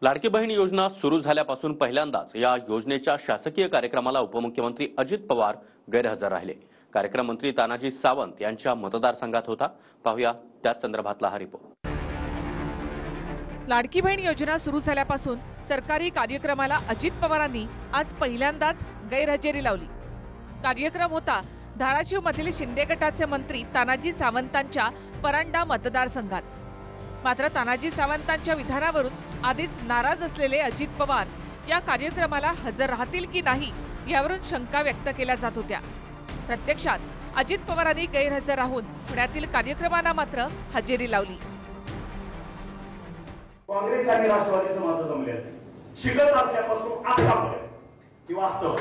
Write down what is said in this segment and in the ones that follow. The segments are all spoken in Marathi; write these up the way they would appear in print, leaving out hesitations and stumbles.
लाडकी बहीण योजना सुरू झाल्यापासून पहिल्यांदाच या योजनेच्या शासकीय कार्यक्रमाला उपमुख्यमंत्री अजित पवार गैरहजर राहिले। कार्यक्रम मंत्री तानाजी सावंत यांच्या मतदारसंघात होता। पाहूया त्याच संदर्भातला हा रिपोर्ट। लाडकी बहीण योजना सुरू झाल्यापासून सरकारी कार्यक्रमाला अजित पवारांनी आज पहिल्यांदाच गैरहजेरी लावली। कार्यक्रम होता धाराशिवमधील शिंदे गटाचे मंत्री तानाजी सावंतांच्या परांडा मतदारसंघात। मात्र तानाजी सावंतांच्या विधानावरून आधीच नाराज असलेले अजित पवार या कार्यक्रमाला हजर राहतील की नाही यावरून शंका व्यक्त केल्या जात होत्या। प्रत्यक्षात अजित पवारांनी गैरहजर राहून पुण्यातील कार्यक्रमांना मात्र हजेरी लावली। काँग्रेस आणि राष्ट्रवादी समाज जमले शिकत असल्यापासून आतापर्यंत ती वास्तव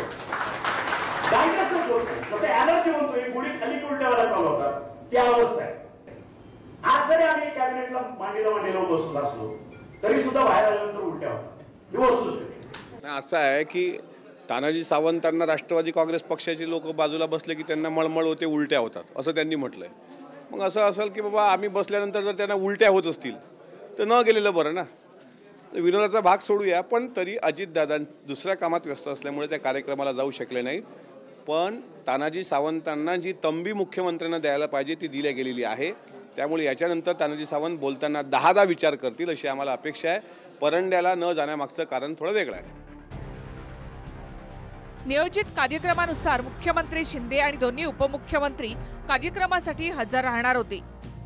जसं एनर्जी म्हणतोय गुढी खाली उलट्यावर चालवतात ती अवस्था आहे। आज जरी आम्ही कॅबिनेटला मांडीला बसलो असलो तरी सुद्धा बाहेर आल्यानंतर उलट्या होतात। असं आहे की तानाजी सावंतांना राष्ट्रवादी काँग्रेस पक्षाचे लोक बाजूला बसले की त्यांना मळमळ होते, उलट्या होतात असं त्यांनी म्हटलंय। मग असं असेल की बाबा आम्ही बसल्यानंतर जर त्यांना उलट्या होत असतील तर न गेलेलं बरं ना। विनोदाचा भाग सोडूया, पण तरी अजितदादा दुसऱ्या कामात व्यस्त असल्यामुळे त्या कार्यक्रमाला जाऊ शकले नाहीत। पण तानाजी सावंतांना जी तंबी मुख्यमंत्र्यांना द्यायला पाहिजे ती दिल्या गेलेली आहे। त्यामुळे याच्यानंतर तानाजी सावंत बोलताना 10दा विचार करतील अशी आम्हाला अपेक्षा आहे। परंड्याला न जाण्यामागचं कारण थोडं वेगळं आहे। नियोजित कार्यक्रमानुसार मुख्यमंत्री शिंदे आणि दोन्ही उपमुख्यमंत्री कार्यक्रमासाठी हजर राहणार होते।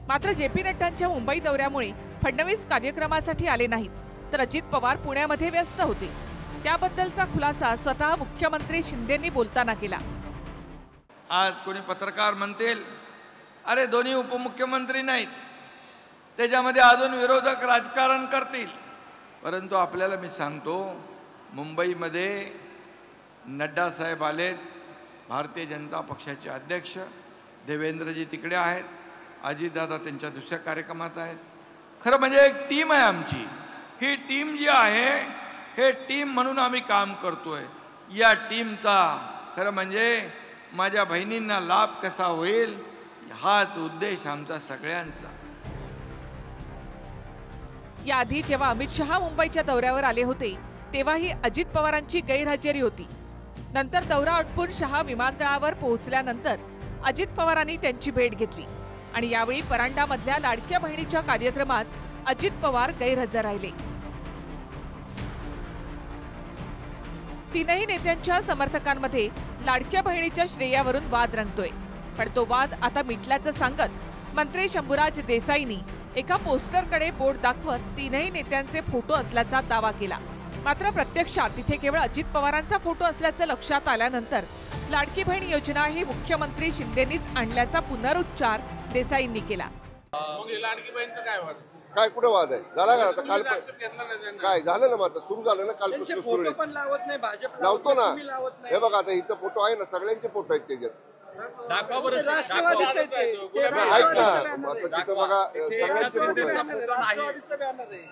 मात्र जेपी नड्डांच्या मुंबई दौऱ्यामुळे फडणवीस कार्यक्रमासाठी आले नाहीत, तर अजित पवार पुण्यामध्ये व्यस्त होते। त्याबद्दलचा खुलासा स्वतः मुख्यमंत्री शिंदेंनी बोलताना केला। आज कोणी पत्रकार म्हणतील अरे दोन्ही उपमुख्यमंत्री नाहीत, त्याच्यामध्ये अजून विरोधक राजकारण करतील। परंतु आपल्याला मी सांगतो, मुंबईमध्ये नड्डा साहेब आलेत, भारतीय जनता पक्षाचे अध्यक्ष देवेंद्रजी तिकडे आहेत, अजितदादा त्यांच्या दुसऱ्या कार्यक्रमात आहेत। खरं म्हणजे एक टीम आहे आमची। ही टीम जी आहे हे टीम म्हणून आम्ही काम करतोय। या टीमचा खरं म्हणजे माझ्या बहिणींना लाभ कसा होईल हाच उद्देश आमचा सगळ्यांचा। याआधी जेव्हा अमित शहा मुंबईच्या दौऱ्यावर आले होते तेव्हाही अजित पवारांची गैरहजेरी होती। नंतर दौरा आटपून शहा विमानतळावर पोहोचल्यानंतर अजित पवारांनी त्यांची भेट घेतली आणि यावेळी परांडामधल्या लाडक्या बहिणीच्या कार्यक्रमात अजित पवार गैरहजर राहिले। तीनही नेत्यांच्या समर्थकांमध्ये लाडक्या बहिणीच्या श्रेयावरून वाद रंगतोय, पण तो वाद आता मिटल्याचं सांगत मंत्री शंभूराज देसाईंनी एका पोस्टरकडे बोट दाखवत तीनही नेत्यांचे फोटो असल्याचा दावा केला। मात्र प्रत्यक्षात तिथे केवळ अजित पवारांचा फोटो असल्याचं लक्षात आल्यानंतर लाडकी बहीण योजना ही मुख्यमंत्री शिंदेंनीच आणल्याचा पुनरुच्चार देसाईंनी केला। लाडकी बहीणचं काय वाद? काय कुठे वाद आहे? झाला का आता? काल काय झालं ना, आता सुरू झालं ना, काल फोटो पण लावत नाही, भाजप लावतो ना। हे बघा आता इथं फोटो आहे ना, सगळ्यांचे फोटो आहेत त्याच्यात। दाखवा बरं, आहेत ना, आता तिथं बघा सगळ्यांचे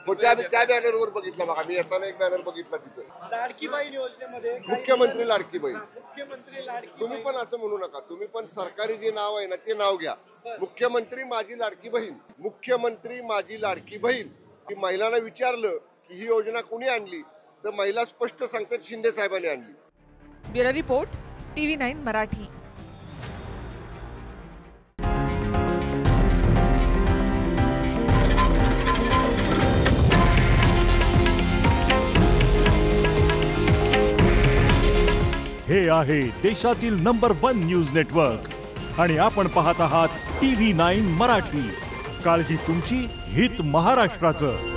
फोटो आहेत। त्या बॅनरवर बघितलं बघा, मी येताना एक बॅनर बघितला तिथं लाडकी बहीण योजनेमध्ये मुख्यमंत्री लाडकी बहीण। मुख्यमंत्री लाडकी तुम्ही पण असं म्हणू नका, तुम्ही पण सरकारी जे नाव आहे ना ते नाव घ्या। मुख्यमंत्री माझी लाडकी बहीण, मुख्यमंत्री माझी लाडकी बहीण। की महिलांना विचारलं की ही योजना कोणी आणली तर महिला स्पष्ट सांगतात शिंदे साहेबांनी आणली। Bureau report, TV9 Marathi. हे आहे देशातील नंबर 1 न्यूज नेटवर्क आणि आपण पाहत आहात TV9 मराठी। काळजी तुमची, हित महाराष्ट्राचं।